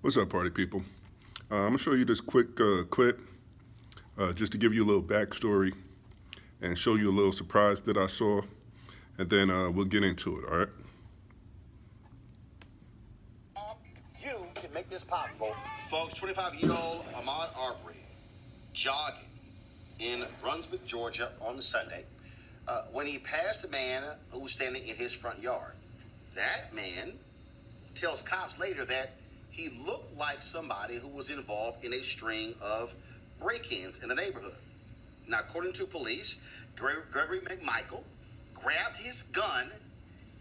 What's up, party people? I'm going to show you this quick clip just to give you a little backstory and show you a little surprise that I saw, and then we'll get into it, all right? You can make this possible. Folks, 25-year-old Ahmaud Arbery jogging in Brunswick, Georgia on Sunday when he passed a man who was standing in his front yard. That man tells cops later that he looked like somebody who was involved in a string of break-ins in the neighborhood. Now, according to police, Gregory McMichael grabbed his gun,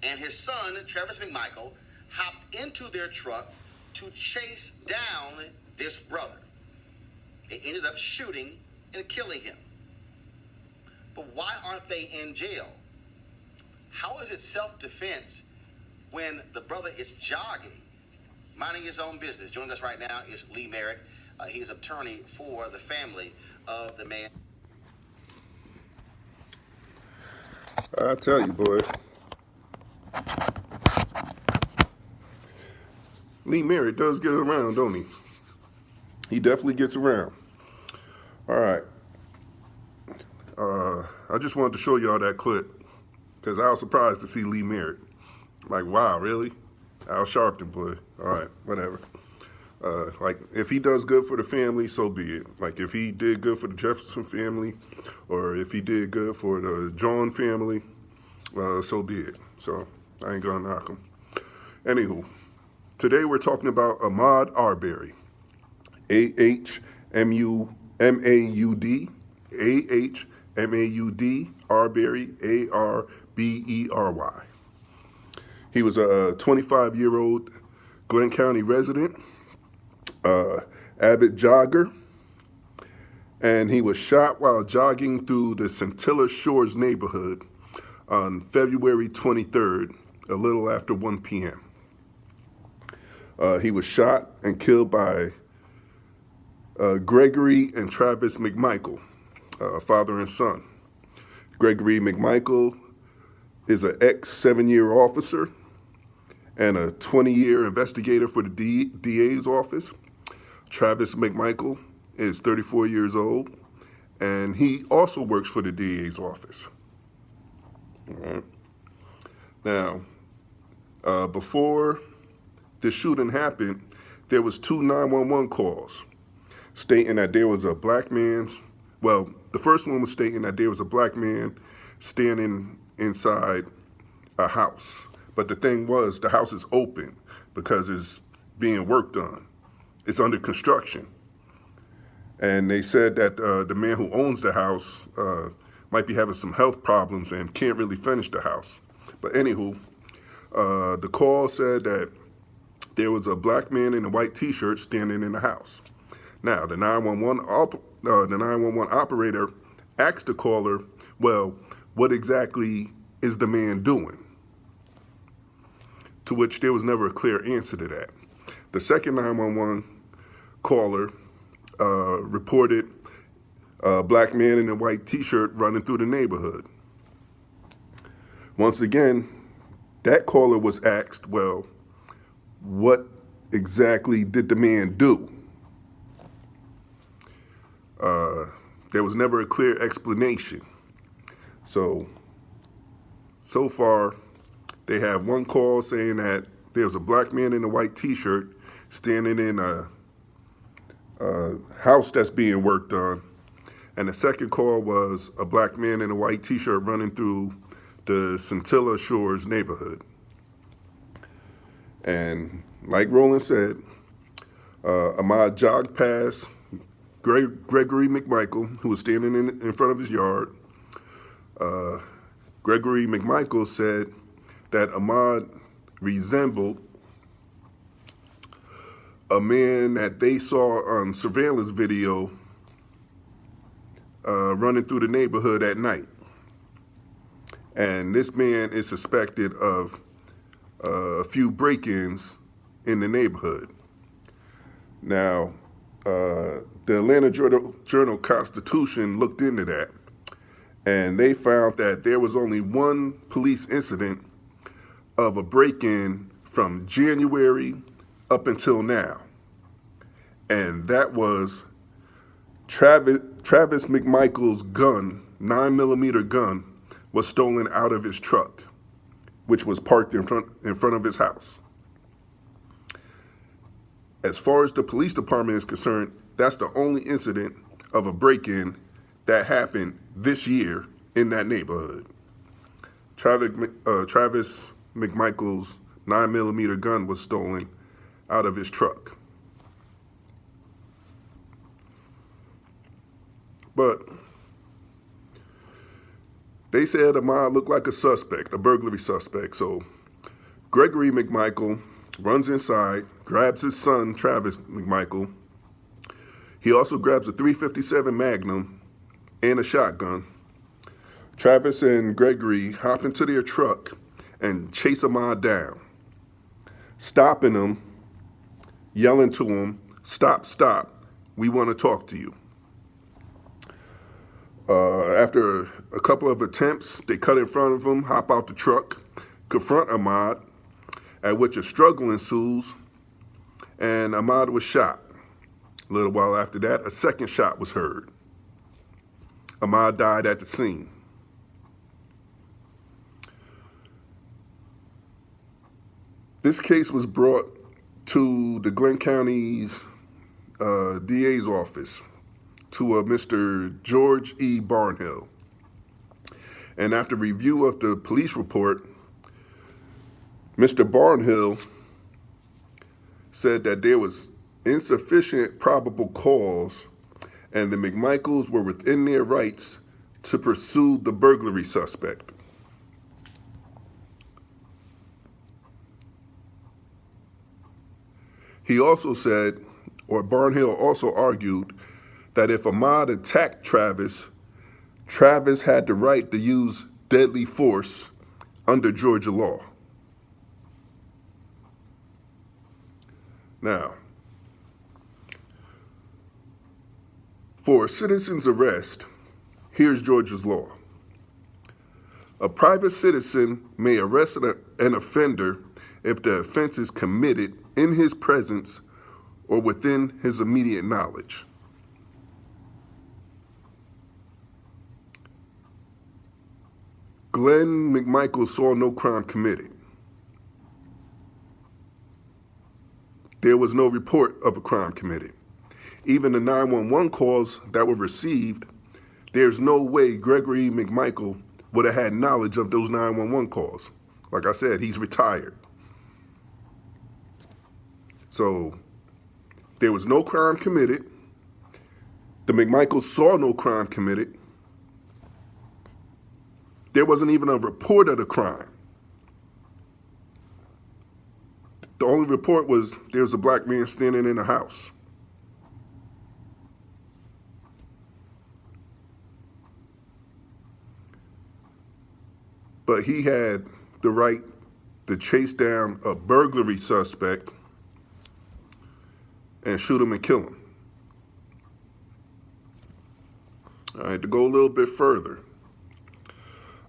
and his son, Travis McMichael, hopped into their truck to chase down this brother. They ended up shooting and killing him. But why aren't they in jail? How is it self-defense when the brother is jogging, minding his own business? Joining us right now is Lee Merritt. He is attorney for the family of the man. I tell you, boy. Lee Merritt does get around, don't he? He definitely gets around. All right. I just wanted to show y'all that clip because I was surprised to see Lee Merritt. Like, wow, really? Al Sharpton, boy. All right, whatever. Like, if he does good for the family, so be it. Like, if he did good for the Jefferson family, or if he did good for the John family, so be it. So, I ain't gonna knock him. Anywho, today we're talking about Ahmaud Arbery. A-H-M-U-M-A-U-D. A-H-M-A-U-D. Arbery. A-R-B-E-R-Y. He was a 25-year-old Glenn County resident, avid jogger, and he was shot while jogging through the Scintilla Shores neighborhood on February 23rd, a little after 1 p.m. He was shot and killed by Gregory and Travis McMichael, father and son. Gregory McMichael is an ex-7-year officer and a 20-year investigator for the DA's office. Travis McMichael is 34 years old, and he also works for the DA's office. All right. Now, before the shooting happened, there was 2 911 calls stating that there was a black man's, well, the first one was stating that there was a black man standing inside a house. But the thing was, the house is open because it's being worked on. It's under construction. And they said that the man who owns the house might be having some health problems and can't really finish the house. But anywho, the call said that there was a black man in a white t-shirt standing in the house. Now, the 911 operator asked the caller, well, what exactly is the man doing? To which there was never a clear answer to that. The second 911 caller reported a black man in a white t-shirt running through the neighborhood. Once again, that caller was asked, well, what exactly did the man do? There was never a clear explanation. So far, they have one call saying that there's a black man in a white t-shirt standing in a house that's being worked on. And the second call was a black man in a white t-shirt running through the Scintilla Shores neighborhood. And like Roland said, Ahmaud jogged past Gregory McMichael, who was standing in front of his yard. Gregory McMichael said that Ahmaud resembled a man that they saw on surveillance video running through the neighborhood at night. And this man is suspected of a few break-ins in the neighborhood. Now, the Atlanta Journal-Constitution looked into that, and they found that there was only one police incident of a break-in from January up until now. and that was Travis McMichael's gun, 9mm gun, was stolen out of his truck, which was parked in front of his house. As far as the police department is concerned, that's the only incident of a break-in that happened this year in that neighborhood. Travis McMichael's 9mm gun was stolen out of his truck. But they said Ahmaud looked like a suspect, a burglary suspect. So Gregory McMichael runs inside, grabs his son, Travis McMichael. He also grabs a .357 Magnum and a shotgun. Travis and Gregory hop into their truck and chase Ahmaud down, stopping him, yelling to him, "Stop, stop, we want to talk to you." After a couple of attempts, they cut in front of him, hop out the truck, confront Ahmaud, at which a struggle ensues, and Ahmaud was shot. A little while after that, a second shot was heard. Ahmaud died at the scene. This case was brought to the Glenn County's DA's office, to a Mr. George E. Barnhill. And after review of the police report, Mr. Barnhill said that there was insufficient probable cause and the McMichaels were within their rights to pursue the burglary suspect. He also said, or Barnhill also argued, that if Ahmaud attacked Travis, Travis had the right to use deadly force under Georgia law. Now, for a citizen's arrest, here's Georgia's law. A private citizen may arrest an offender if the offense is committed in his presence or within his immediate knowledge. Glenn McMichael saw no crime committed. There was no report of a crime committed. Even the 911 calls that were received, there's no way Gregory McMichael would have had knowledge of those 911 calls. Like I said, he's retired. So there was no crime committed. The McMichaels saw no crime committed. There wasn't even a report of the crime. The only report was there was a black man standing in a house. But he had the right to chase down a burglary suspect and shoot him and kill him. All right, to go a little bit further.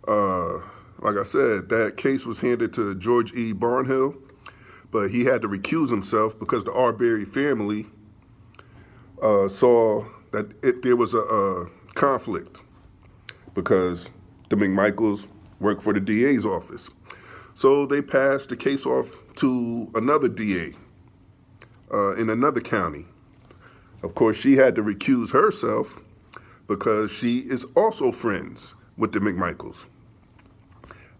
Like I said, that case was handed to George E. Barnhill, but he had to recuse himself because the Arbery family saw that there was a conflict because the McMichaels work for the DA's office. So they passed the case off to another DA in another county. Of course, she had to recuse herself because she is also friends with the McMichaels.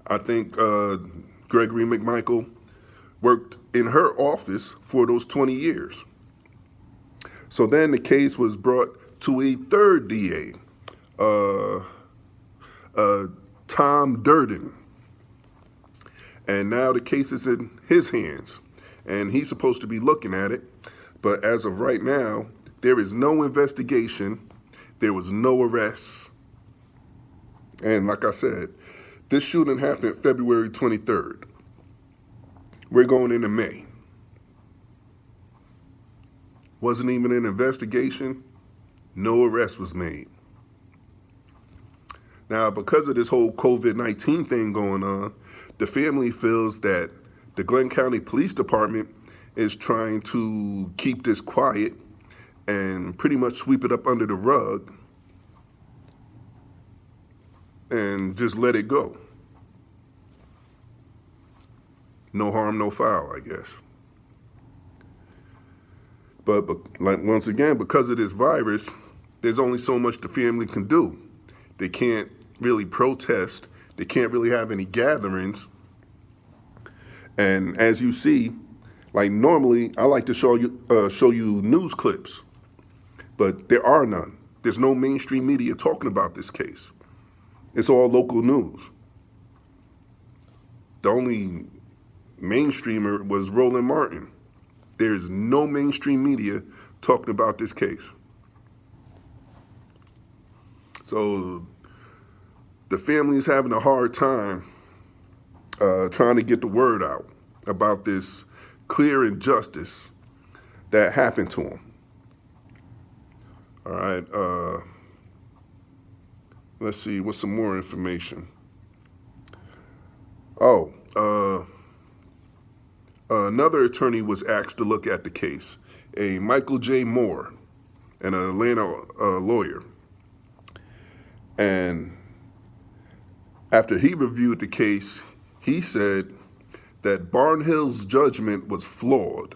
I think Gregory McMichael worked in her office for those 20 years. So then the case was brought to a third DA, Tom Durden. And now the case is in his hands, and he's supposed to be looking at it. But as of right now, there is no investigation. There was no arrests. And like I said, this shooting happened February 23rd. We're going into May. Wasn't even an investigation. No arrest was made. Now, because of this whole COVID-19 thing going on, the family feels that the Glenn County Police Department is trying to keep this quiet and pretty much sweep it up under the rug and just let it go. No harm, no foul, I guess. But like once again, because of this virus, there's only so much the family can do. They can't really protest. They can't really have any gatherings. And as you see, like normally, I like to show you news clips, but there are none. There's no mainstream media talking about this case. It's all local news. The only mainstreamer was Roland Martin. There's no mainstream media talking about this case. So the family is having a hard time trying to get the word out about this clear injustice that happened to him. All right. Let's see, what's some more information? Oh, another attorney was asked to look at the case, a Michael J. Moore, an Atlanta lawyer. And after he reviewed the case, he said that Barnhill's judgment was flawed.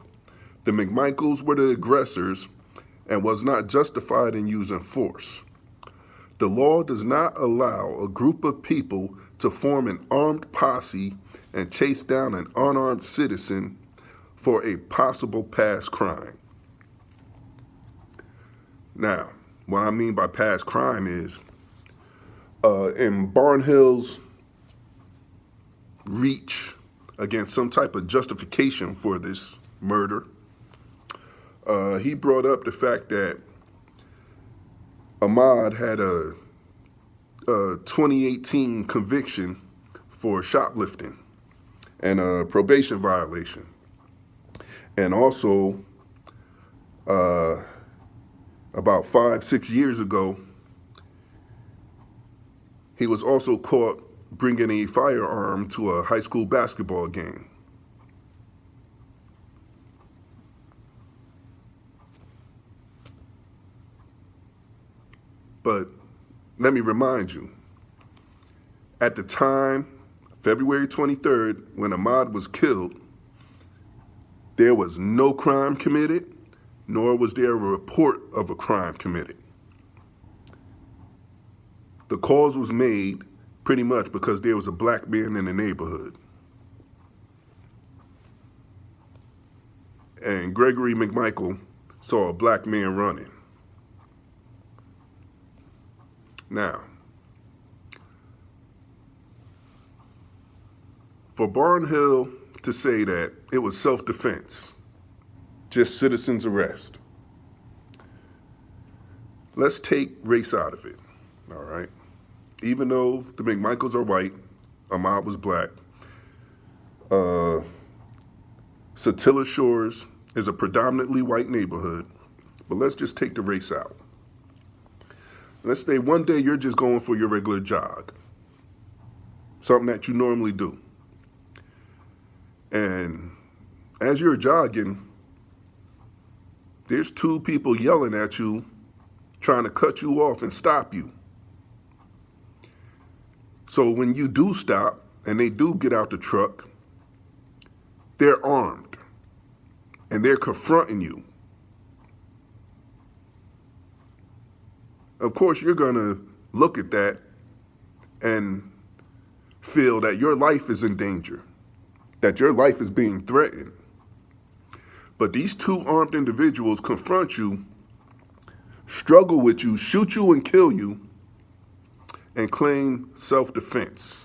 The McMichaels were the aggressors and was not justified in using force. The law does not allow a group of people to form an armed posse and chase down an unarmed citizen for a possible past crime. Now, what I mean by past crime is, in Barnhill's reach against some type of justification for this murder, he brought up the fact that Ahmaud had a 2018 conviction for shoplifting and a probation violation. And also, about 5-6 years ago, he was also caught bringing a firearm to a high school basketball game. But let me remind you, at the time, February 23rd, when Ahmaud was killed, there was no crime committed, nor was there a report of a crime committed. The cause was made pretty much because there was a black man in the neighborhood. And Gregory McMichael saw a black man running. Now, for Barnhill to say that it was self-defense, just citizen's arrest, let's take race out of it, all right? Even though the McMichaels are white, Ahmaud was black, Satilla Shores is a predominantly white neighborhood, but let's just take the race out. Let's say one day you're just going for your regular jog, something that you normally do. And as you're jogging, there's two people yelling at you, trying to cut you off and stop you. So when you do stop and they do get out the truck, they're armed and they're confronting you. Of course, you're going to look at that and feel that your life is in danger, that your life is being threatened. But these two armed individuals confront you, struggle with you, shoot you and kill you, and claim self-defense.